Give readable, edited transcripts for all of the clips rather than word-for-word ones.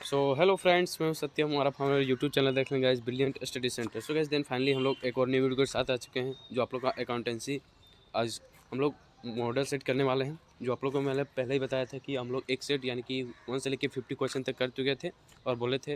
Hello friends, मैं हूं सत्यम और आप हमारे यूट्यूब चैनल देख लेंगे guys, brilliant study centre. So guys then finally हम लोग एक और नई वीडियो के साथ आ चुके हैं, जो आप लोग का अकाउंटेंसी। आज हम लोग मॉडल सेट करने वाले हैं, जो आप लोग को मैंने पहले ही बताया था कि हम लोग एक सेट यानी कि 1 से लेकर 50 क्वेश्चन तक कर चुके थे और बोले थे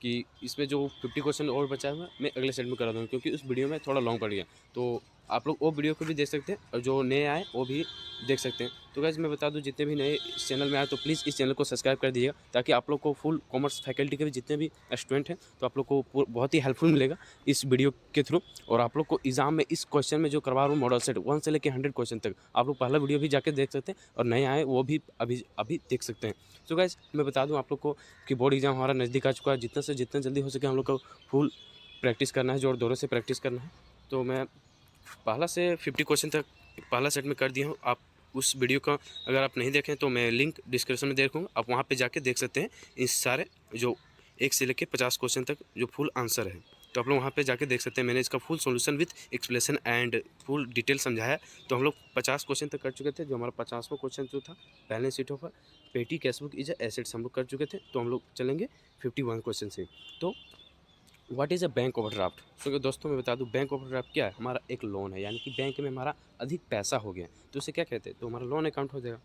कि इसमें जो 50 क्वेश्चन और बचा हुआ है मैं अगले सेट में करा दूँगा, क्योंकि उस वीडियो में थोड़ा लॉन्ग पड़ गया। तो आप लोग वो वीडियो को भी देख सकते हैं और जो नए आए वो भी देख सकते हैं। तो गाइस मैं बता दूं, जितने भी नए इस चैनल में आए तो प्लीज़ इस चैनल को सब्सक्राइब कर दीजिएगा, ताकि आप लोग को फुल कॉमर्स फैकल्टी के भी जितने भी स्टूडेंट हैं तो आप लोग को बहुत ही हेल्पफुल मिलेगा इस वीडियो के थ्रू। और आप लोग को एग्जाम में इस क्वेश्चन में जो करवा रहा हूँ मॉडल सेट 1 से लेकर 100 क्वेश्चन तक, आप लोग पहला वीडियो भी जाके देख सकते हैं और नए आए वो भी अभी अभी देख सकते हैं। तो गाइस मैं बता दूँ आप लोग को कि बोर्ड एग्जाम हमारा नज़दीक आ चुका है। जितना से जितना जल्दी हो सके हम लोग को फुल प्रैक्टिस करना है, जोर दोनों से प्रैक्टिस करना है। तो मैं पहला से 50 क्वेश्चन तक पहला सेट में कर दिया हूँ। आप उस वीडियो का अगर आप नहीं देखें तो मैं लिंक डिस्क्रिप्शन में दे रखूँगा, आप वहाँ पे जाके देख सकते हैं। इस सारे जो 1 से लेकर 50 क्वेश्चन तक जो फुल आंसर है, तो आप लोग वहाँ पे जाके देख सकते हैं। मैंने इसका full solution with explanation and full detail समझाया। तो हम लोग 50 क्वेश्चन तक कर चुके थे। जो हमारा 50वां क्वेश्चन जो था बैलेंस शीट ऑफ पेटी कैशबुक इज एसेट्स हम लोग कर चुके थे। तो हम लोग चलेंगे 51 क्वेश्चन से। तो what is a bank overdraft. तो दोस्तों मैं बता दूं, बैंक ओवरड्राफ्ट क्या है। हमारा एक लोन है, यानी कि बैंक में हमारा अधिक पैसा हो गया तो उसे क्या कहते हैं, तो हमारा लोन अकाउंट हो जाएगा,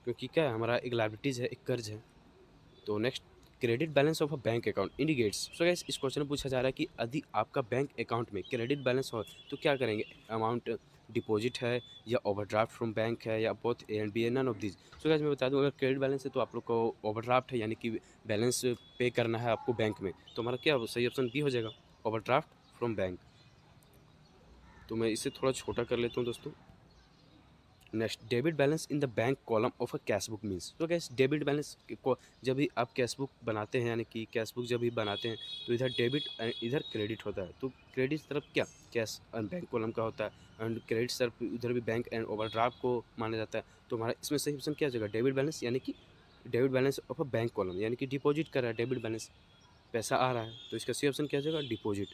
क्योंकि क्या है हमारा एक लायबिलिटीज़ है, एक कर्ज है। तो next, credit balance of a bank account indicates. So guys इस क्वेश्चन में पूछा जा रहा है कि यदि आपका बैंक अकाउंट में क्रेडिट बैलेंस हो तो क्या करेंगे। अमाउंट डिपॉजिट है या ओवरड्राफ्ट फ्रॉम बैंक है या बोथ ए एंड बी है, none of this. So guys मैं बता दूं, अगर क्रेडिट बैलेंस है तो आप लोग को ओवरड्राफ्ट है, यानी कि बैलेंस पे करना है आपको बैंक में, तो हमारा क्या सही ऑप्शन बी हो जाएगा, ओवरड्राफ्ट फ्रॉम बैंक। तो मैं इसे थोड़ा छोटा कर लेता हूँ दोस्तों। Next, debit balance in the bank column of a cash book means. तो कैश डेबिट बैलेंस को जब भी आप कैश बुक बनाते हैं, यानी कि कैश बुक जब भी बनाते हैं तो इधर डेबिट इधर क्रेडिट होता है। तो क्रेडिट तरफ क्या कैश एंड बैंक कॉलम का होता है, एंड क्रेडिट तरफ उधर भी बैंक एंड ओवरड्राफ्ट को माना जाता है। तो हमारा इसमें सही ऑप्शन क्या हो जाएगा, डेबिट बैलेंस, यानी कि debit balance of a bank column, यानी कि डिपॉजिट कर रहा है डेबिट बैलेंस, पैसा आ रहा है, तो इसका सही ऑप्शन क्या हो जाएगा, डिपॉजिट।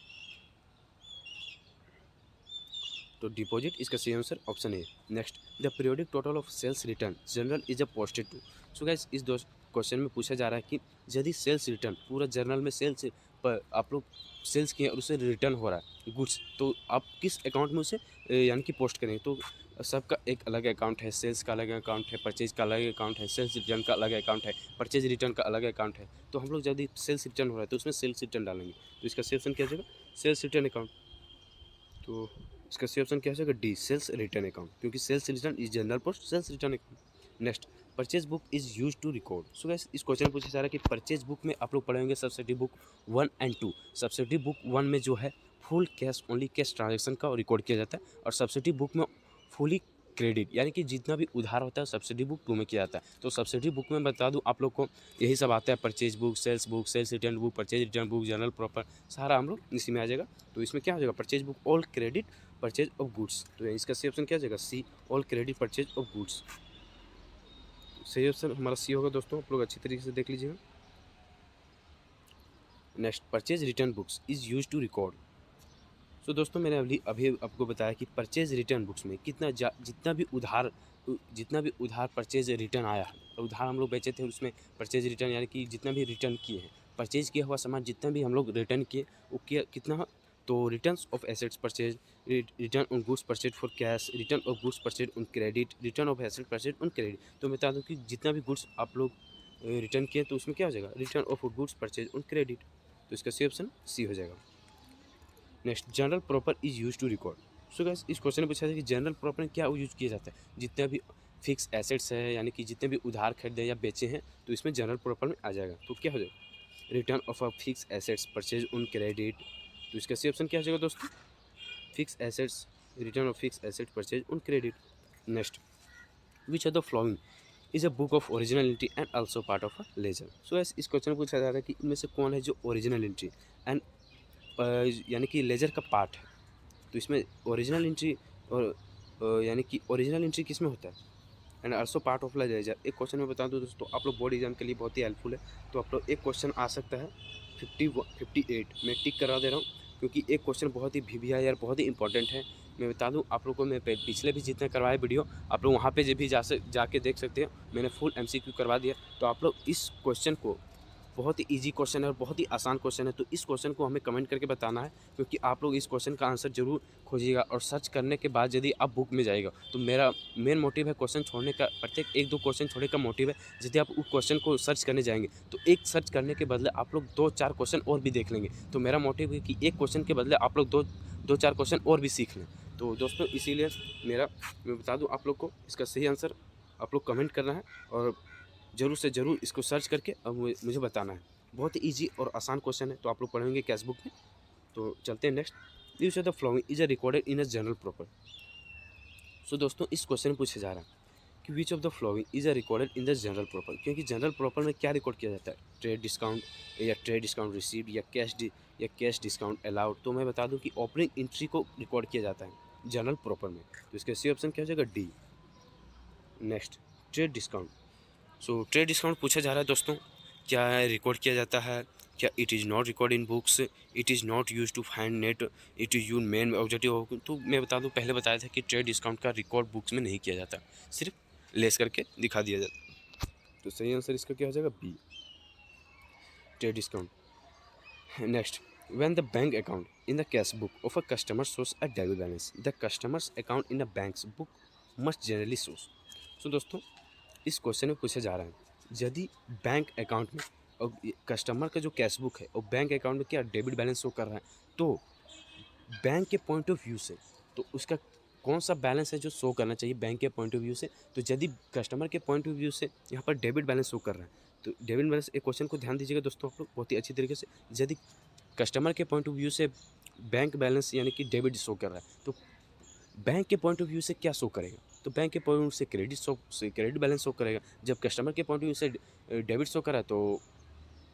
तो डिपॉजिट इसका सही आंसर ऑप्शन है। Next, the periodic total of sales return journal is a posted to. So guys इस दो क्वेश्चन में पूछा जा रहा है कि यदि सेल्स रिटर्न पूरा जर्नल में सेल्स पर आप लोग सेल्स किए और उसे रिटर्न हो रहा है गुड्स, तो आप किस अकाउंट में उसे यानी कि पोस्ट करेंगे। तो सबका एक अलग अकाउंट है, सेल्स का अलग अकाउंट है, परचेज का अलग अकाउंट है, सेल्स रिटर्न का अलग अकाउंट है, परचेज रिटर्न का अलग अकाउंट है। तो हम लोग जब सेल्स रिटर्न हो रहा है तो उसमें सेल्स रिटर्न डालेंगे, तो इसका सही ऑप्शन क्या हो जाएगा, सेल्स रिटर्न अकाउंट। तो इसका सी ऑप्शन क्या हो जाएगा, डी, सेल्स रिटर्न अकाउंट, क्योंकि sales return is journal post sales return account. Next, purchase book is use to record. So guys इस क्वेश्चन में पूछा जा रहा है कि परचेज बुक में आप लोग पढ़ेंगे subsidy book 1 and 2। Subsidy book 1 में जो है full cash only cash transaction का रिकॉर्ड किया जाता है, और सब्सिडी बुक में फुली क्रेडिट यानी कि जितना भी उधार होता है सब्सिडी बुक 2 में किया जाता है। तो सब्सिडी बुक में बता दूं आप लोग को यही सब आता है, purchase book, sales return book, purchase return book, journal proper, सारा हम लोग इसी में आ जाएगा। तो इसमें क्या हो जाएगा, purchase book all credit purchase of goods. तो इसका सही ऑप्शन क्या हो जाएगा, C, all credit purchase of goods. सही ऑप्शन हमारा सी होगा दोस्तों, आप लोग अच्छी तरीके से देख लीजिएगा। Next, purchase return books is use to record. So दोस्तों मैंने अभी आपको बताया कि परचेज रिटर्न बुक्स में जितना भी उधार परचेज रिटर्न आया है, उधार हम लोग बेचे थे उसमें परचेज रिटर्न, यानी कि जितना भी रिटर्न किए हैं, परचेज किया हुआ सामान जितना भी हम लोग रिटर्न किए वो कितना। तो returns of assets purchase, return on goods purchase for cash, return of goods purchase on credit, return of asset purchase on credit. तो मैं बता दूँ कि जितना भी गुड्स आप लोग रिटर्न किए तो उसमें क्या हो जाएगा, return of goods purchase on credit. तो इसका सी ऑप्शन सी हो जाएगा। Next, journal proper is use to record. So guys इस क्वेश्चन में पूछा है कि जनरल प्रॉपर में क्या यूज किया जाता है, जितने भी फिक्स एसेट्स है, यानी कि जितने भी उधार खरीदे या बेचे हैं तो इसमें जनरल प्रॉपर में आ जाएगा। तो क्या हो जाएगा, return of a fix assets purchase on credit. तो इसका सी ऑप्शन क्या हो जाएगा दोस्तों, fix assets, return of fix asset purchase on credit. Next, which are the following is a book of original entry and also part of a ledger. So इस question में पूछा जा रहा है कि इनमें से कौन है जो ओरिजिनल एंट्री एंड यानी कि लेजर का पार्ट है। तो इसमें ओरिजिनल एंट्री और यानी कि ओरिजिनल एंट्री किस में होता है and also part of ledger. एक क्वेश्चन में बता दूं दोस्तों, आप लोग बोर्ड एग्जाम के लिए बहुत ही हेल्पफुल है। तो आप लोग एक क्वेश्चन आ सकता है 58 मैं टिक करा दे रहा हूँ, क्योंकि एक क्वेश्चन बहुत ही भी यार बहुत ही इंपॉर्टेंट है। मैं बता दूं आप लोग को, मैं पिछले भी जितने करवाए वीडियो आप लोग वहाँ पे भी जाके देख सकते हैं, मैंने फुल MCQ करवा दिया। तो आप लोग इस क्वेश्चन को बहुत ही ईजी क्वेश्चन है और बहुत ही आसान क्वेश्चन है। तो इस क्वेश्चन को हमें कमेंट करके बताना है, क्योंकि आप लोग इस क्वेश्चन का आंसर जरूर खोजिएगा और सर्च करने के बाद यदि आप बुक में जाएगा तो मेरा मेन मोटिव है क्वेश्चन छोड़ने का, प्रत्येक 1-2 क्वेश्चन छोड़ने का मोटिव है। यदि आप उस क्वेश्चन को सर्च करने जाएंगे तो एक सर्च करने के बदले आप लोग 2-4 क्वेश्चन और भी देख लेंगे। तो मेरा मोटिव है कि एक क्वेश्चन के बदले आप लोग 2-4 क्वेश्चन और भी सीख लें। तो दोस्तों इसीलिए मैं बता दूं आप लोग को, इसका सही आंसर आप लोग कमेंट करना है और ज़रूर से ज़रूर इसको सर्च करके अब मुझे बताना है। बहुत ही ईजी और आसान क्वेश्चन है, तो आप लोग पढ़ेंगे कैश बुक में। तो चलते हैं next. Use of the following is a recorded in a journal proper. So दोस्तों इस क्वेश्चन पूछा जा रहा है कि which of the following is a recorded in the journal proper, क्योंकि जनरल प्रॉपर में क्या रिकॉर्ड किया जाता है, ट्रेड डिस्काउंट या ट्रेड डिस्काउंट रिसीव्ड या कैश डिस्काउंट अलाउड। तो मैं बता दूं कि ओपनिंग एंट्री को रिकॉर्ड किया जाता है जनरल प्रॉपर में। तो इसका सी ऑप्शन क्या हो जाएगा, D. Next, trade discount. So trade discount पूछा जा रहा है दोस्तों, क्या रिकॉर्ड किया जाता है, क्या it is not record in books, it is not use to find net, it is your main objective. तो मैं बता दूं, पहले बताया था कि ट्रेड डिस्काउंट का रिकॉर्ड बुक्स में नहीं किया जाता, सिर्फ लेस करके दिखा दिया जाता। तो सही आंसर इसका क्या हो जाएगा, B, trade discount. Next, when the bank account in the cash book of a customer shows a debit balance, the customer's account in a bank's book must generally shows। सो दोस्तों इस क्वेश्चन में पूछा जा रहा है, यदि बैंक अकाउंट में और कस्टमर का जो कैश बुक है और बैंक अकाउंट में क्या डेबिट बैलेंस शो कर रहा है, तो बैंक के पॉइंट ऑफ व्यू से तो उसका कौन सा बैलेंस है जो शो करना चाहिए बैंक के पॉइंट ऑफ व्यू से। तो यदि कस्टमर के पॉइंट ऑफ व्यू से यहाँ पर डेबिट बैलेंस शो कर रहा है, तो डेबिट बैलेंस, एक क्वेश्चन को ध्यान दीजिएगा दोस्तों आप लोग बहुत ही अच्छी तरीके से। यदि कस्टमर के पॉइंट ऑफ व्यू से बैंक बैलेंस यानी कि डेबिट शो कर रहा है, तो बैंक के पॉइंट ऑफ व्यू से क्या शो करेगा, तो बैंक के पॉइंट ऑफ व्यू से क्रेडिट बैलेंस शो करेगा। जब कस्टमर के पॉइंट ऑफ व्यू से डेबिट शो करा तो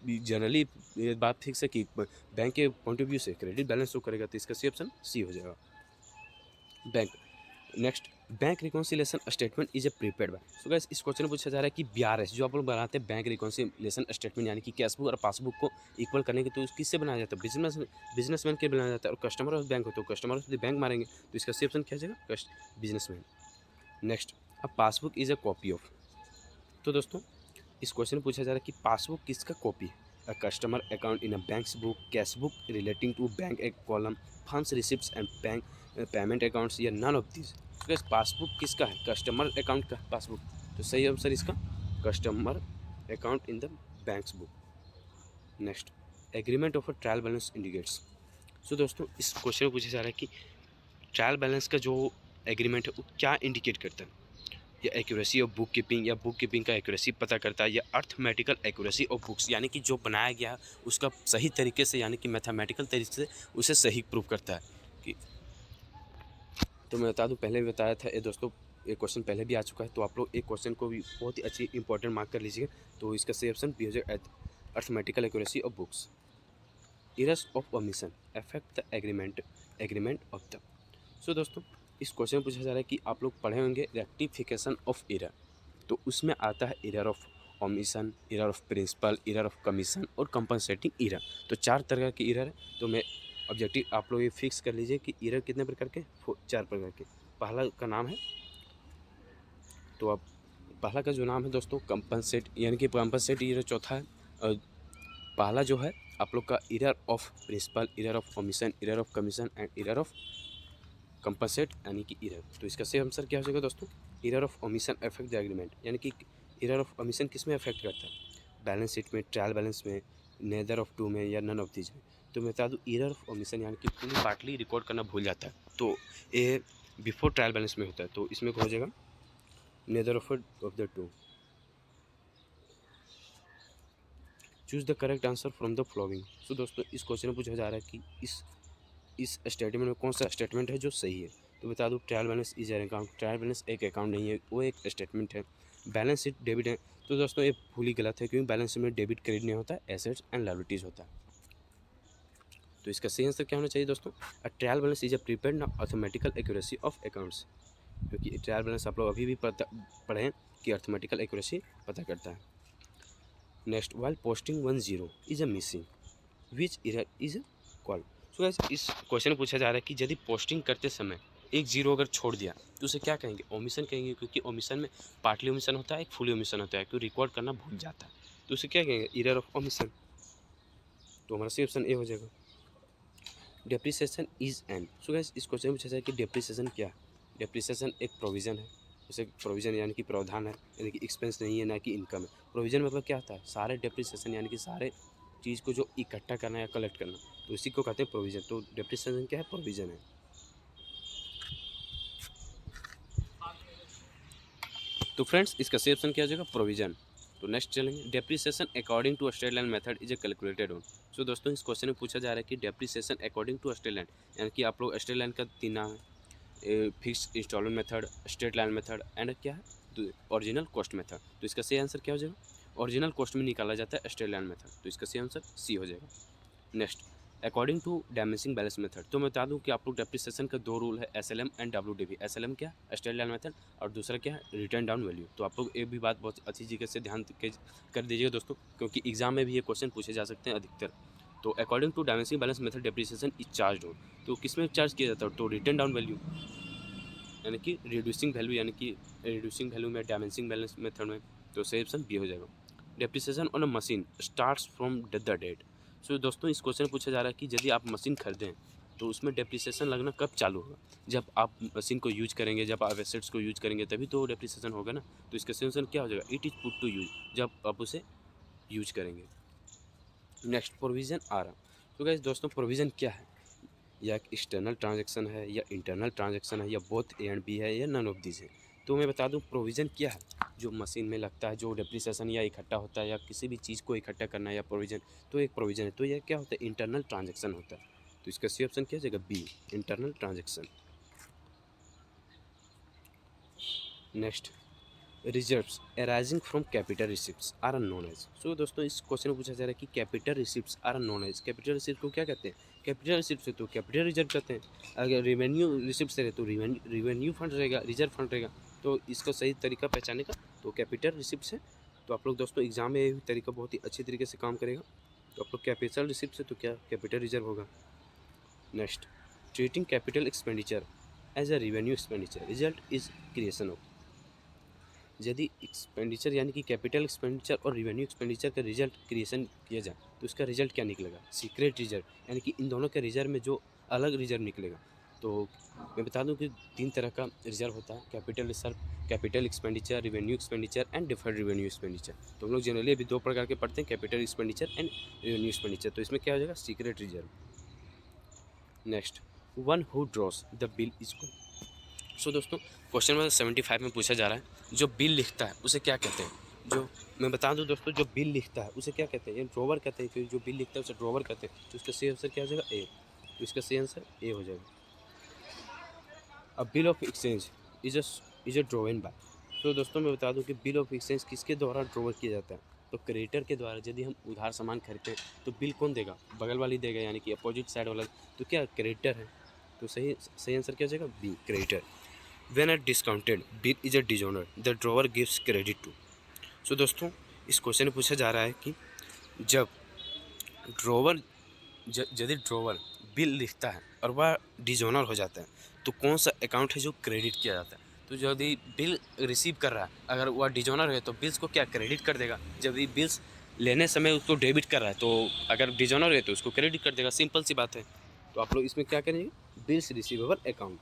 जनरली ये बात फिक्स है कि बैंक के पॉइंट ऑफ व्यू से क्रेडिट बैलेंस शो करेगा। तो इसका सी ऑप्शन सी हो जाएगा, bank. Next, bank reconciliation statement is a prepared by. So guys इस क्वेश्चन में पूछा जा रहा है कि BRS जो आप लोग बनाते हैं बैंक रिकॉन्सिलेशन स्टेटमेंट यानी कि कैश बुक और पासबुक को इक्वल करने के, तो किससे बनाया जाता है, बिजनेसमैन के बनाया जाता है। और कस्टमर ऑफ बैंक हो तो कस्टमर ऑफ द बैंक मारेंगे, तो इसका सी ऑप्शन क्या जाएगा, बिजनेसमैन। नेक्स्ट, अब passbook is a copy of. तो दोस्तों इस क्वेश्चन में पूछा जा रहा है कि पासबुक किसका कॉपी है, a customer account in a bank's book, cash book relating to bank एक column, funds receipts and bank payment accounts, या नन ऑफ दिस। तो पासबुक किसका है, कस्टमर अकाउंट का पासबुक। तो सही आंसर इसका customer account in the bank's book. Next, agreement of a trial balance indicates. So दोस्तों इस क्वेश्चन में पूछा जा रहा है कि ट्रायल बैलेंस का जो एग्रीमेंट है वो क्या इंडिकेट करता है, या एक्यूरेसी ऑफ बुक कीपिंग, या बुक कीपिंग का एक्यूरेसी पता करता है, या अर्थमेटिकल एक्यूरेसी ऑफ बुक्स यानी कि जो बनाया गया है उसका सही तरीके से यानी कि मैथमेटिकल तरीके से उसे सही प्रूव करता है कि। तो मैं बता दूं, पहले भी बताया था ये दोस्तों, एक क्वेश्चन पहले भी आ चुका है, तो आप लोग एक क्वेश्चन को भी बहुत ही अच्छी इंपॉर्टेंट मार्क कर लीजिए। तो इसका सही ऑप्शन बी हो जाएगा, arithmetical accuracy of books. Errors of omission affect the agreement of the. So दोस्तों इस क्वेश्चन में पूछा जा रहा है कि आप लोग पढ़े होंगे रेक्टिफिकेशन ऑफ एरर, तो उसमें आता है error of omission, error of principle, error of commission और कंपनसेटिंग एरर। तो 4 तरह की एरर है। तो मैं ऑब्जेक्टिव आप लोग ये फिक्स कर लीजिए कि एरर कितने प्रकार के, 4 प्रकार के। पहला का नाम है, तो अब पहला का जो नाम है दोस्तों कंपनसेट यानी कि कंपनसेट एरर चौथा है। और पहला जो है आप लोग का error of principle, error of omission, error of commission and error of compensate यानी कि एरर। तो इसका सही आंसर क्या हो जाएगा दोस्तों, error of omission affect the agreement, यानी कि एरर ऑफ ओमिशन किस में अफेक्ट करता है, बैलेंस शीट में, ट्रायल बैलेंस में, नेदर ऑफ टू में, या नन ऑफ दीज में। तो मैं बता दूँ एरर ऑफ ओमिशन यानी कि फुली पार्टली रिकॉर्ड करना भूल जाता है, तो ये बिफोर ट्रायल बैलेंस में होता है। तो इसमें हो जाएगा neither of the two. Choose the correct answer from the following. So दोस्तों इस क्वेश्चन में पूछा जा रहा है कि इस स्टेटमेंट में कौन सा स्टेटमेंट है जो सही है। तो बता दूँ trial balance is an account, trial balance एक अकाउंट नहीं है, वो एक स्टेटमेंट है। बैलेंस शीट डेबिट है, तो दोस्तों ये फुली गलत है, क्योंकि बैलेंस शीट में डेबिट क्रेडिट नहीं होता है, एसेट्स एंड लायबिलिटीज होता है। तो इसका सही आंसर क्या होना चाहिए दोस्तों, अ trial balance is a prepaid ना अर्थमेटिकल एक्यूरेसी ऑफ अकाउंट्स, क्योंकि ट्रायल बैलेंस आप लोग अभी भी पढ़ें कि अर्थमेटिकल एक्यूरेसी पता करता है। Next, while posting 10 is a missing which error is called. So guys इस क्वेश्चन में पूछा जा रहा है कि यदि पोस्टिंग करते समय एक 0 अगर छोड़ दिया तो उसे क्या कहेंगे, ओमिशन कहेंगे, क्योंकि ओमिशन में पार्टली ओमिशन होता है, एक फुली ओमिशन होता है, क्योंकि रिकॉर्ड करना भूल जाता है। तो उसे क्या कहेंगे, एरर ऑफ ओमिशन। तो हमारा सी ऑप्शन ए हो जाएगा। Depreciation is an. So guys इस क्वेश्चन में पूछा जाए कि डेप्रिसिएशन क्या है। डेप्रिसिएशन एक प्रोविज़न है, उसे प्रोविज़न यानी कि प्रावधान है, यानी कि एक्सपेंस नहीं है ना कि इनकम है। प्रोविज़न मतलब क्या होता है, सारे डेप्रिसिएशन यानी कि सारे चीज़ को जो इकट्ठा करना या कलेक्ट करना, तो इसी को कहते हैं प्रोविज़न। तो डेप्रिसिएशन क्या है, प्रोविज़न है। तो फ्रेंड्स इसका सही ऑप्शन क्या हो जाएगा, प्रोविज़न। तो नेक्स्ट चलेंगे, depreciation according to Australian method is a calculated on. So दोस्तों इस क्वेश्चन में पूछा जा रहा है कि डेप्रिसिएशन अकॉर्डिंग टू ऑस्ट्रेलियन, यानी कि आप लोग ऑस्ट्रेलियन का 3 नाम है, fix instalment method, straight line method and क्या है, ओरिजिनल कॉस्ट मेथड। तो इसका सही आंसर क्या हो जाएगा, ओरिजिनल कॉस्ट में निकाला जाता है ऑस्ट्रेलियन मेथड। तो इसका सही आंसर सी हो जाएगा। Next, according to diminishing balance method. तो मैं बता दूं कि आप लोग डेप्रिसिएशन का 2 रूल है, एसएलएम एंड डब्ल्यूडीवी। एसएलएम क्या है, ऑस्ट्रेलियन मेथड, और दूसरा क्या है, रिटर्न डाउन वैल्यू। तो आप लोग एक भी बात बहुत अच्छी तरीके से ध्यान कर दीजिएगा दोस्तों, क्योंकि एग्जाम में भी ये क्वेश्चन पूछे जा सकते हैं अधिकतर। तो according to diminishing balance method depreciation is charge on. तो किस में चार्ज किया जाता है, तो रिटर्न डाउन वैल्यू यानी कि रिड्यूसिंग वैल्यू, यानी कि रिड्यूसिंग वैल्यू में डायमेंसिंग बैलेंस मेथड में। तो सही ऑप्शन बी हो जाएगा। Depreciation on a machine starts from the date. So दोस्तों इस क्वेश्चन पूछा जा रहा है कि यदि आप मशीन खरीदें तो उसमें डेप्रिसिएशन लगना कब चालू होगा, जब आप मशीन को यूज करेंगे, जब आप एसेट्स को यूज करेंगे तभी तो डेप्रिसिएशन होगा ना। तो इसका सही ऑप्शन क्या हो जाएगा, it is put to use, जब आप उसे यूज करेंगे। नेक्स्ट, प्रोविज़न आ रहा। तो गाइस दोस्तों प्रोविज़न क्या है, या एक एक्सटर्नल ट्रांजैक्शन है, या इंटरनल ट्रांजैक्शन है, या बोथ ए एंड बी है, या नन ऑफ दिस है। तो मैं बता दूं प्रोविज़न क्या है, जो मशीन में लगता है, जो डेप्रिसिएशन या इकट्ठा होता है, या किसी भी चीज़ को इकट्ठा करना है या प्रोविज़न, तो एक प्रोविज़न है। तो यह क्या होता है, इंटरनल ट्रांजैक्शन होता है। तो इसका सी ऑप्शन क्या हो जाएगा, B, internal transaction. Next, reserves arising from capital receipts are known as. So दोस्तों इस क्वेश्चन में पूछा जा रहा है कि capital receipts are known as. Capital receipt को क्या कहते हैं, कैपिटल रिसिप्ट से तो कैपिटल रिजर्व कहते हैं। अगर रेवेन्यू रिसिप्ट से रहे तो रेवेन्यू फंड रहेगा, रिजर्व फंड रहेगा। तो इसका सही तरीका पहचानने का तो कैपिटल रिसिप्ट से। तो आप लोग दोस्तों एग्जाम में ये तरीका बहुत ही अच्छी तरीके से काम करेगा। तो आप लोग कैपिटल रिसिप्ट से तो क्या कैपिटल रिजर्व होगा। Next, treating capital expenditure as a revenue expenditure result is creation of. यदि एक्सपेंडिचर यानी कि कैपिटल एक्सपेंडिचर और रेवेन्यू एक्सपेंडिचर का रिजल्ट क्रिएशन किया जाए तो उसका रिजल्ट क्या निकलेगा, सीक्रेट रिजर्व, यानी कि इन दोनों के रिजर्व में जो अलग रिजर्व निकलेगा। तो मैं बता दूं कि 3 तरह का रिजर्व होता है, capital reserve, capital expenditure, revenue expenditure and deferred revenue expenditure. तो हम लोग जनरली अभी 2 प्रकार के पढ़ते हैं, capital expenditure and revenue expenditure. तो इसमें क्या हो जाएगा, secret reserve. Next, one who draws the bill is called. So दोस्तों क्वेश्चन नंबर 75 में पूछा जा रहा है, जो बिल लिखता है उसे क्या कहते हैं। जो मैं बता दूं दोस्तों, जो बिल लिखता है उसे क्या कहते हैं, ये ड्रॉवर कहते हैं, फिर जो बिल लिखता है उसे ड्रॉवर कहते हैं। तो इसका सही आंसर क्या हो जाएगा, ए। तो इसका सही आंसर ए हो जाएगा। अब bill of exchange is a drawn by. तो दोस्तों मैं बता दूं कि बिल ऑफ एक्सचेंज किसके द्वारा ड्रॉवर किया जाता है, तो क्रेडिटर के द्वारा। यदि हम उधार सामान खरीदते हैं तो बिल कौन देगा, बगल वाली देगा, यानी कि अपोजिट साइड वाला। तो क्या क्रेडिटर है। तो सही आंसर क्या हो जाएगा, B, creditor. When a discounted bill is a dishonor, the drawer gives credit to। सो दोस्तों इस क्वेश्चन में पूछा जा रहा है कि जब ड्रॉवर यदि ड्रॉवर बिल लिखता है और वह डिजोनर हो जाता है तो कौन सा अकाउंट है जो क्रेडिट किया जाता है। तो यदि बिल रिसीव कर रहा है अगर वह डिजोनर है तो बिल्स को क्या क्रेडिट कर देगा, जब ये बिल्स लेने समय उसको डेबिट कर रहा है तो अगर डिजोनर है तो उसको क्रेडिट कर देगा, सिंपल सी बात है। तो आप लोग इसमें क्या करेंगे, bills receivable account.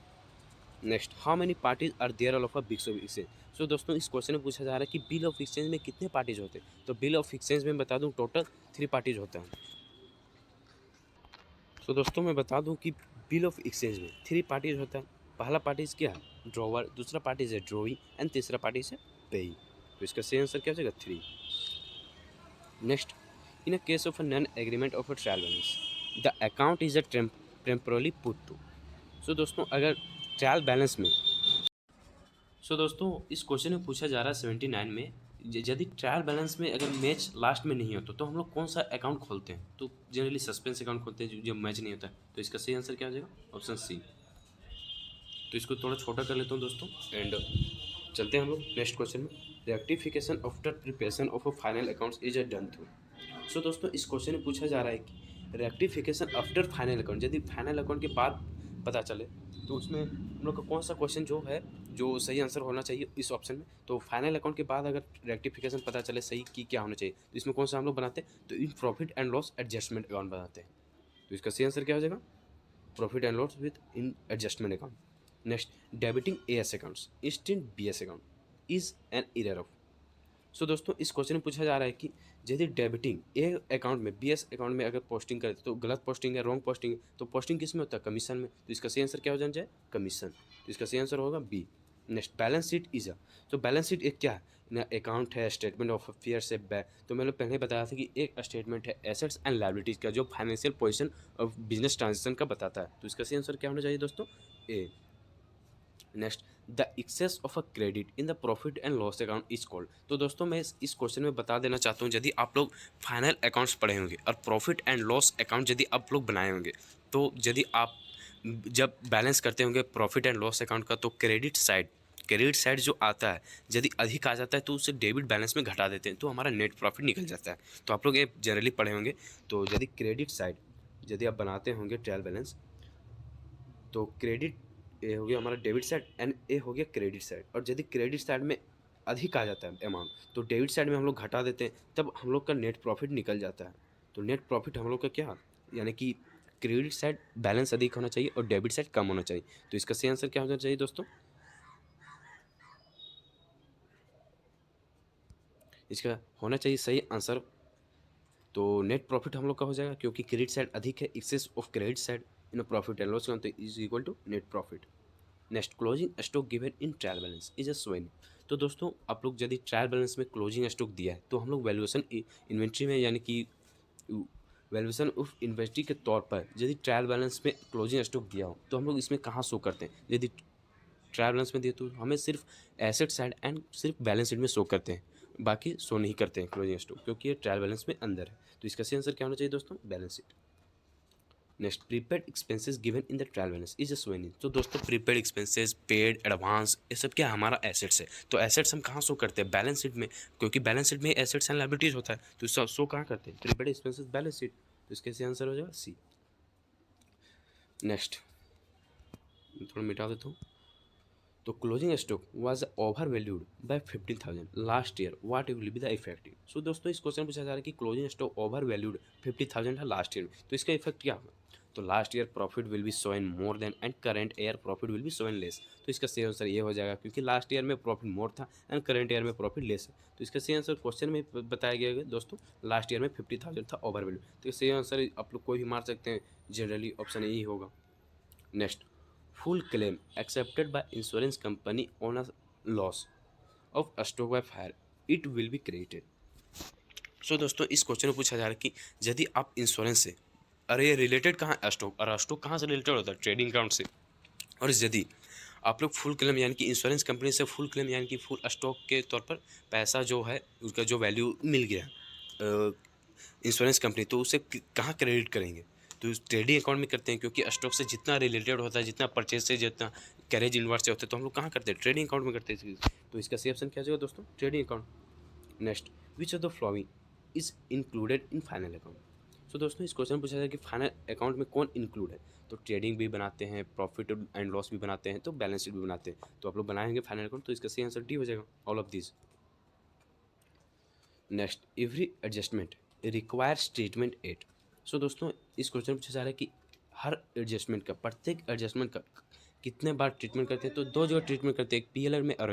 Next, how many parties are there of a bill of exchange. So दोस्तों इस क्वेश्चन में पूछा जा रहा है कि बिल ऑफ एक्सचेंज में कितने पार्टीज होते हैं। तो बिल ऑफ एक्सचेंज में बता दूं टोटल 3 पार्टीज होते हैं। सो दोस्तों मैं बता दूं कि बिल ऑफ एक्सचेंज में 3 पार्टीज होता है। पहला पार्टीज क्या है, ड्रॉवर, दूसरा पार्टीज है ड्रॉवी एंड तीसरा पार्टीज है पेई। तो इसका सही आंसर क्या हो जाएगा, 3। Next, in a case of a non agreement of a trial balance the account is a temporarily put to. So दोस्तों अगर ट्रायल बैलेंस में, सो दोस्तों इस क्वेश्चन में पूछा जा रहा है 79 में, यदि ट्रायल बैलेंस में अगर मैच लास्ट में नहीं होता तो हम लोग कौन सा अकाउंट खोलते हैं। तो जनरली सस्पेंस अकाउंट खोलते हैं जब मैच नहीं होता है। तो इसका सही आंसर क्या हो जाएगा, ऑप्शन सी। तो इसको थोड़ा छोटा कर लेता हूँ दोस्तों एंड चलते हैं हम लोग नेक्स्ट क्वेश्चन में। Rectification after preparation of a final accounts is a done through. So दोस्तों इस क्वेश्चन में पूछा जा रहा है कि रेक्टिफिकेशन आफ्टर फाइनल अकाउंट, यदि फाइनल अकाउंट के बाद पता चले तो उसमें हम लोग का कौन सा क्वेश्चन जो है जो सही आंसर होना चाहिए इस ऑप्शन में। तो फाइनल अकाउंट के बाद अगर रेक्टिफिकेशन पता चले सही कि क्या होना चाहिए तो इसमें कौन सा हम लोग बनाते हैं, तो इन profit and loss adjustment account बनाते हैं। तो इसका सही आंसर क्या हो जाएगा, profit and loss within adjustment account. Next, debiting AS accounts instant BS account is an error of. So दोस्तों इस क्वेश्चन में पूछा जा रहा है कि यदि डेबिटिंग ए अकाउंट में बीएस अकाउंट में अगर पोस्टिंग करे तो गलत पोस्टिंग है, रॉन्ग पोस्टिंग है, तो पोस्टिंग किस में होता है, कमीशन में। तो इसका सही आंसर क्या हो जाना चाहिए, कमीशन। तो इसका सही आंसर होगा B. Next, balance sheet is a, तो बैलेंस शीट एक क्या है ना, अकाउंट है, स्टेटमेंट ऑफ अफेयर्स है, तो मैंने पहले बताया था कि एक स्टेटमेंट है एसेट्स एंड लायबिलिटीज का जो financial position of business transaction का बताता है। तो इसका सही आंसर क्या होना चाहिए दोस्तों, A. Next, the excess of a credit in the profit and loss account is called. तो दोस्तों मैं इस क्वेश्चन में बता देना चाहता हूँ, यदि आप लोग फाइनल अकाउंट्स पढ़े होंगे और प्रॉफिट एंड लॉस अकाउंट यदि आप लोग बनाए होंगे, तो यदि आप जब बैलेंस करते होंगे प्रॉफिट एंड लॉस अकाउंट का, तो क्रेडिट साइड जो आता है यदि अधिक आ जाता है तो उसे डेबिट बैलेंस में घटा देते हैं, तो हमारा नेट प्रॉफिट निकल जाता है। तो आप लोग ये जनरली पढ़े होंगे। तो यदि क्रेडिट साइड यदि आप बनाते होंगे ट्रायल बैलेंस, तो क्रेडिट ए हो गया हमारा डेबिट साइड एंड ए हो गया क्रेडिट साइड, और यदि क्रेडिट साइड में अधिक आ जाता है अमाउंट तो डेबिट साइड में हम लोग घटा देते हैं, तब हम लोग का नेट प्रॉफिट निकल जाता है। तो नेट प्रॉफिट हम लोग का क्या, यानी कि क्रेडिट साइड बैलेंस अधिक होना चाहिए और डेबिट साइड कम होना चाहिए। तो इसका सही आंसर क्या होना चाहिए दोस्तों, इसका होना चाहिए सही आंसर, तो नेट प्रॉफिट हम लोग का हो जाएगा, क्योंकि क्रेडिट साइड अधिक है, excess of credit side in profit and loss तो is equal to net profit. Next, closing stock given in trial balance is a shown. तो दोस्तों आप लोग यदि ट्रायल बैलेंस में क्लोजिंग स्टॉक दिया है तो हम लोग वैल्यूएशन इन्वेंट्री में, यानी कि वैल्यूएशन ऑफ इन्वेंट्री के तौर पर यदि ट्रायल बैलेंस में क्लोजिंग स्टॉक दिया हो तो हम लोग इसमें कहाँ शो करते हैं, यदि ट्रायल बैलेंस में दिए तो हमें सिर्फ एसेट साइड एंड सिर्फ बैलेंस शीट में शो करते हैं, बाकी शो नहीं करते हैं क्लोजिंग स्टॉक, क्योंकि ये ट्रायल बैलेंस में अंदर है। तो इसका सही आंसर क्या होना चाहिए दोस्तों, balance sheet. Next, prepaid expenses given in the trial balance is a in. तो दोस्तों प्रीपेड एक्सपेंसेस, पेड, एडवांस, ये सब क्या हमारा एसेट्स है। तो एसेट्स हम कहाँ शो करते हैं, बैलेंस शीट में, क्योंकि बैलेंस शीट में एसेट्स एंड लायबिलिटीज होता है। तो इसका शो कहाँ करते हैं, प्रीपेड एक्सपेंसेस बैलेंस शीट। तो इसके सही आंसर हो जाएगा सी। नेक्स्ट, थोड़ा मिटा देता हूँ। तो closing stock was over valued by 15,000 last year, what will be the effect. So दोस्तों इस क्वेश्चन पूछा जा रहा है कि क्लोजिंग स्टॉक ओवर वैल्यूड 50,000 है लास्ट ईयर में, तो इसका इफेक्ट क्या होगा। तो last year profit will be shown more than and current year profit will be shown less. तो इसका सही आंसर ये हो जाएगा, क्योंकि लास्ट ईयर में प्रॉफिट मोर था एंड करंट ईयर में प्रॉफिट लेस है। तो इसका सही आंसर क्वेश्चन में बताया गया है दोस्तों, लास्ट ईयर में 50,000 था ओवर वैल्यू। तो सही आंसर आप लोग कोई भी मार सकते हैं, जनरली ऑप्शन यही होगा। Next, full claim accepted by insurance company on a loss of stock by fire, it will be credited। सो दोस्तों इस क्वेश्चन में पूछा जा रहा है कि यदि आप इंश्योरेंस से, अरे ये रिलेटेड कहाँ है स्टॉक, और स्टॉक कहाँ से रिलेटेड होता है, ट्रेडिंग अकाउंट से। और यदि आप लोग फुल क्लेम यानी कि इंश्योरेंस कंपनी से फुल क्लेम यानी कि फुल स्टॉक के तौर पर पैसा जो है उसका जो वैल्यू मिल गया इंश्योरेंस कंपनी, तो उसे कहाँ क्रेडिट करेंगे, तो ट्रेडिंग अकाउंट में करते हैं, क्योंकि स्टॉक से जितना रिलेटेड होता है, जितना परचेज से जितना कैरेज इन्वर्स से होता है, तो हम लोग कहाँ करते हैं, ट्रेडिंग अकाउंट में करते हैं। तो इसका सही ऑप्शन क्या हो जाएगा दोस्तों, trading account. Next, which of the following is included in final account. So दोस्तों इस क्वेश्चन पूछा जाए कि फाइनल अकाउंट में कौन इंक्लूड है, तो ट्रेडिंग भी बनाते हैं, प्रॉफिट एंड लॉस भी बनाते हैं, तो बैलेंस शीट भी बनाते हैं। तो आप लोग बनाएंगे फाइनल अकाउंट, तो इसका सही आंसर डी हो जाएगा, all of this. Next, every adjustment requires treatment at. So दोस्तों इस क्वेश्चन में पूछा जा रहा है कि हर एडजस्टमेंट का, प्रत्येक एडजस्टमेंट का कितने बार ट्रीटमेंट करते हैं, तो दो जगह ट्रीटमेंट करते हैं, एक पीएलआर में और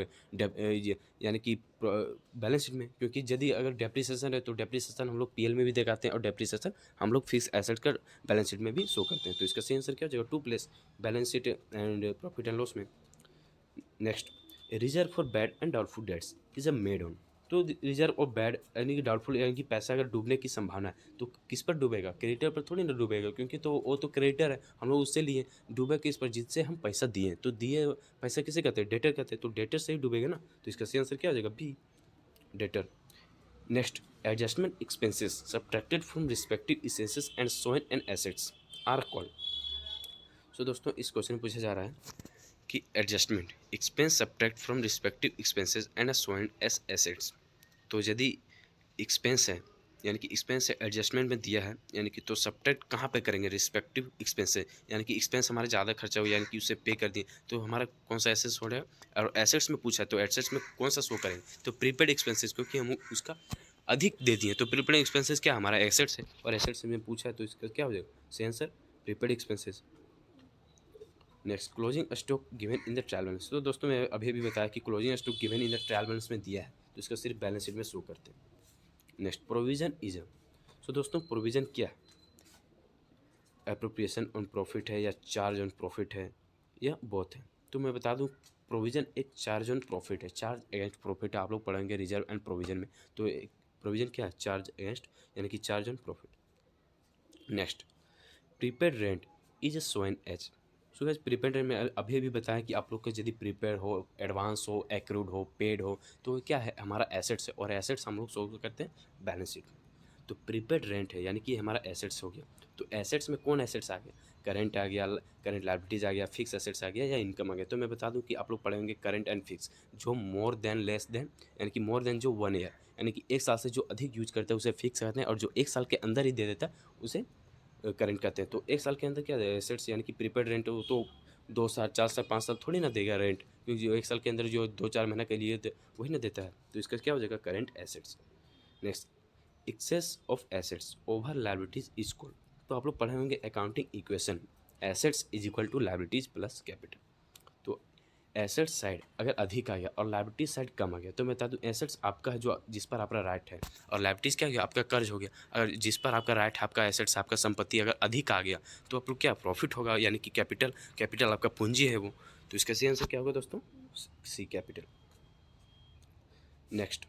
यानी कि बैलेंस शीट में, क्योंकि यदि अगर डेप्रिसिएशन है तो डेप्रिसिएशन हम लोग पीएल में भी दिखाते हैं और डेप्रिसिएशन हम लोग फिक्स एसेट का बैलेंस शीट में भी शो करते हैं। तो इसका सही आंसर क्या हो जाएगा, 2 place balance sheet and profit and loss में। Next, reserve for bad and doubtful debts is a made on. तो रिजर्व और बैड यानी कि डाउटफुल यानी कि पैसा अगर डूबने की संभावना है तो किस पर डूबेगा, क्रेडिटर पर थोड़ी ना डूबेगा, क्योंकि तो वो तो क्रेडिटर है, हम लोग उससे लिए, डूबे किस पर, जिससे हम पैसा दिए, तो दिए पैसा किसे कहते हैं, डेटर कहते हैं, तो डेटर से ही डूबेगा ना। तो इसका सही आंसर क्या हो जाएगा, B, debtor. Next, adjustment expenses subtracted from respective expenses and shown and assets are called. So दोस्तों इस क्वेश्चन में पूछा जा रहा है कि adjustment expense subtract from respective expenses and shown as assets. तो यदि एक्सपेंस है यानी कि एक्सपेंस से एडजस्टमेंट में दिया है, यानी कि तो सब्ट्रैक्ट कहाँ पे करेंगे, रिस्पेक्टिव एक्सपेंस से, यानी कि एक्सपेंस हमारे ज़्यादा खर्चा हो यानी कि उसे पे कर दिए तो हमारा कौन सा एसेट्स हो रहा है, और एसेट्स में पूछा है तो एसेट्स में कौन सा शो करेंगे, तो प्रीपेड एक्सपेंसेस, क्योंकि हम उसका अधिक दे दिए तो प्रीपेड एक्सपेंसेस क्या हमारा एसेट्स है, और एसेट्स में पूछा है तो इसका क्या हो जाएगा, सही answer prepaid expenses. Next, closing stock given in the trial balance. तो दोस्तों मैं अभी भी बताया कि closing stock given in the trial balance में दिया है तो इसका सिर्फ बैलेंस शीट में शो करते हैं। Next, provision is. सो दोस्तों प्रोविजन क्या है, एप्रोप्रिएशन ऑन प्रॉफिट है या चार्ज ऑन प्रॉफिट है या बोथ है। तो मैं बता दूं प्रोविजन एक चार्ज ऑन प्रॉफिट है, चार्ज अगेंस्ट प्रॉफिट आप लोग पढ़ेंगे रिजर्व एंड प्रोविजन में। तो एक प्रोविजन क्या है, चार्ज अगेंस्ट यानी कि charge on profit. Next, prepaid rent is shown as. So guys prepaid rent में अभी भी बताया कि आप लोग का यदि प्रीपेड हो, एडवांस हो, एक्रूड हो, पेड हो तो क्या है हमारा एसेट्स है, और एसेट्स हम लोग शो करते हैं बैलेंस शीट में। तो प्रीपेड रेंट है यानी कि हमारा एसेट्स हो गया। तो एसेट्स में कौन एसेट्स आ गया, करंट आ गया, करंट लायबिलिटीज आ गया, फिक्स एसेट्स आ गया या इनकम आ गया। तो मैं बता दूं कि आप लोग पढ़ेंगे करंट एंड फिक्स, जो मोर देन लेस देन यानी कि मोर देन जो 1 ईयर यानी कि एक साल से जो अधिक यूज करता है उसे फिक्स कहते हैं, और जो एक साल के अंदर ही दे देता है उसे करंट कहते हैं। तो एक साल के अंदर क्या एसेट्स यानी कि प्रीपेड रेंट हो तो 2 साल, 4 साल, 5 साल थोड़ी ना देगा रेंट, क्योंकि जो एक साल के अंदर जो 2-4 महीने के लिए वही ना देता है। तो इसका क्या हो जाएगा, current assets. Next, excess of assets over liabilities is equal. तो आप लोग पढ़े होंगे accounting equation, assets is equal to liabilities plus capital. तो एसेट्स साइड अगर अधिक आ गया और लायबिलिटीज साइड कम आ गया तो मैं बता दूं एसेट्स आपका है जो जिस पर आपका राइट है, और लायबिलिटीज क्या हो गया, आपका कर्ज हो गया। अगर जिस पर आपका राइट है, आपका एसेट्स, आपका संपत्ति अगर अधिक आ गया तो आप लोग क्या प्रॉफिट होगा, यानी कि कैपिटल, कैपिटल आपका पूंजी है वो। तो इसका सही आंसर क्या होगा दोस्तों, C capital. Next,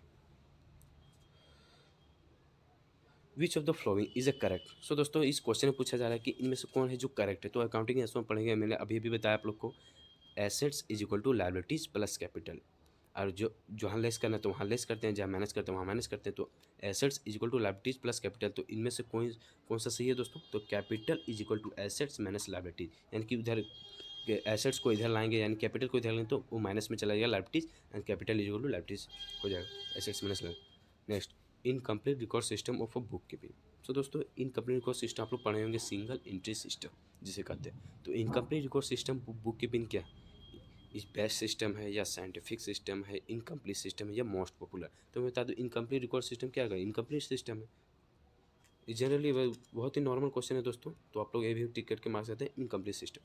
which of the following is a correct. So दोस्तों इस क्वेश्चन में पूछा जा रहा है कि इनमें से कौन है जो करेक्ट है। तो अकाउंटिंग इसमें पढ़ेंगे, मैंने अभी भी बताया आप लोग को, assets is equal to liabilities plus capital, और जो जहाँ लेस करना है तो वहाँ लेस करते हैं, जहाँ माइनस करते हैं वहाँ माइनस करते हैं। तो assets is equal to liabilities plus capital, तो इनमें से कौन सा सही है दोस्तों, तो capital is equal to assets minus liabilities, यानी कि उधर एसेट्स को इधर लाएंगे यानी कैपिटल को इधर लाएंगे तो वो माइनस में चला जाएगा liabilities, and capital is equal to liabilities हो जाएगा, assets minus liabilities. Next, incomplete record system of a book keeping. So दोस्तों इनकम्प्लीट रिकॉर्ड सिस्टम आप लोग पढ़े होंगे, सिंगल एंट्री सिस्टम जिसे कहते हैं। तो incomplete record system book keeping क्या है, इस बेस्ट सिस्टम है या साइंटिफिक सिस्टम है, इनकम्प्लीट सिस्टम है या मोस्ट पॉपुलर। तो मैं बता दूं इनकम्प्लीट रिकॉर्ड सिस्टम क्या है, इनकम्प्लीट सिस्टम है। ये जनरली बहुत ही नॉर्मल क्वेश्चन है दोस्तों, तो आप लोग ये भी टिक करके मार सकते हैं, incomplete system.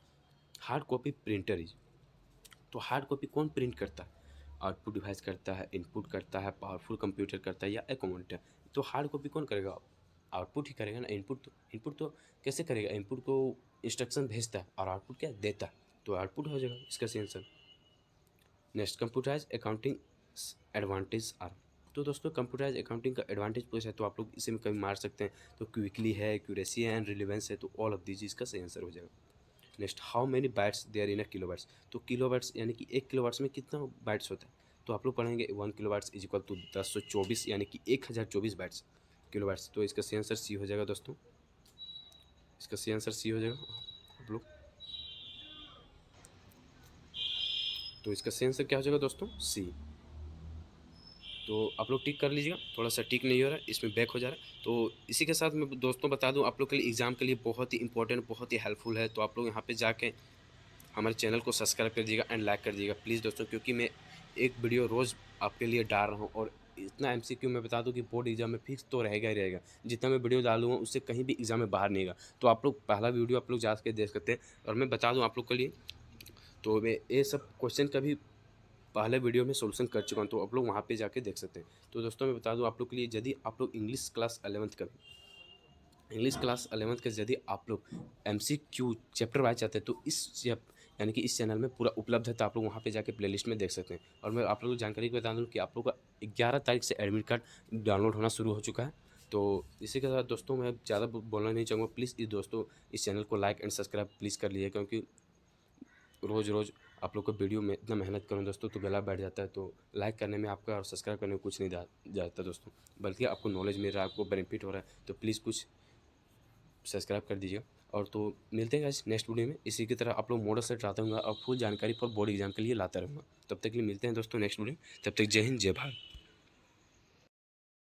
Hard copy printer is. तो हार्ड कॉपी कौन प्रिंट करता है, आउटपुट डिवाइस करता है, इनपुट करता है, पावरफुल कंप्यूटर करता है या एकोमोडेटर। तो हार्ड कॉपी कौन करेगा, आउटपुट ही करेगा ना, इनपुट तो कैसे करेगा, इनपुट को इंस्ट्रक्शन भेजता है और आउटपुट क्या देता है, तो आउटपुट हो जाएगा इसका सही answer. Next, computerize accounting advantage are. तो दोस्तों कंप्यूटराइज अकाउंटिंग का एडवांटेज पूछा है तो आप लोग इसे में कभी मार सकते हैं, तो क्विकली है, एक्यूरेसी है एंड रिलेवेंस है, तो ऑल ऑफ दीज इसका सही आंसर हो जाएगा। Next, how many bytes there in a kilo bytes. तो किलो बाइट्स यानी कि 1 किलो बाइट्स में कितना बाइट्स होता है, तो आप लोग पढ़ेंगे 1 kilo bytes is equal to 1024 यानी कि 1024 बाइट्स किलो बाइट्स। तो इसका सही आंसर सी हो जाएगा दोस्तों, इसका सही आंसर सी हो जाएगा आप लोग। तो इसका सही आंसर क्या हो जाएगा दोस्तों, सी। तो आप लोग टिक कर लीजिएगा, थोड़ा सा टिक नहीं हो रहा है, इसमें बैक हो जा रहा है। तो इसी के साथ मैं दोस्तों बता दूं आप लोग के लिए एग्ज़ाम के लिए बहुत ही इंपॉर्टेंट, बहुत ही हेल्पफुल है। तो आप लोग यहाँ पे जाके हमारे चैनल को सब्सक्राइब कर दीजिएगा एंड लाइक कर दीजिएगा प्लीज़ दोस्तों, क्योंकि मैं एक वीडियो रोज़ आपके लिए डाल रहा हूँ। और इतना एमसीक्यू मैं बता दूं कि बोर्ड एग्जाम में फिक्स तो रहेगा ही रहेगा, जितना मैं वीडियो डालूंगा उससे कहीं भी एग्जाम में बाहर नहीं होगा। तो आप लोग पहला वीडियो आप लोग जा के देख सकते हैं। और मैं बता दूँ आप लोग के लिए, तो मैं ये सब क्वेश्चन का भी पहले वीडियो में सोल्यूशन कर चुका हूँ, तो आप लोग वहाँ पे जाके देख सकते हैं। तो दोस्तों मैं बता दूँ आप लोग के लिए, यदि आप लोग इंग्लिश क्लास 11th का यदि आप लोग MCQ चैप्टर वाइज चाहते हैं तो यानी कि इस चैनल में पूरा उपलब्ध है, तो आप लोग वहाँ पे जाके प्लेलिस्ट में देख सकते हैं। और मैं आप लोगों को जानकारी बता दूँ कि आप लोग का 11 तारीख से एडमिट कार्ड डाउनलोड होना शुरू हो चुका है। तो इसी के साथ दोस्तों मैं ज़्यादा बोलना नहीं चाहूँगा, प्लीज़ दोस्तों इस चैनल को लाइक एंड सब्सक्राइब प्लीज़ कर लीजिए, क्योंकि रोज़ रोज़ आप लोग को वीडियो में इतना मेहनत करूँ दोस्तों तो गला बैठ जाता है। तो लाइक करने में आपका और सब्सक्राइब करने में कुछ नहीं जाता दोस्तों, बल्कि आपको नॉलेज मिल रहा है, आपको बेनिफिट हो रहा है। तो प्लीज़ कुछ सब्सक्राइब कर दीजिएगा। और तो मिलते हैं गाइस नेक्स्ट वीडियो में। इसी की तरह आप लोग मॉडल सेट लाता हूँ और फुल जानकारी फॉर बोर्ड एग्जाम के लिए लाता रहूँगा। तब तक के लिए मिलते हैं दोस्तों नेक्स्ट वीडियो। तब तक जय हिंद, जय भारत।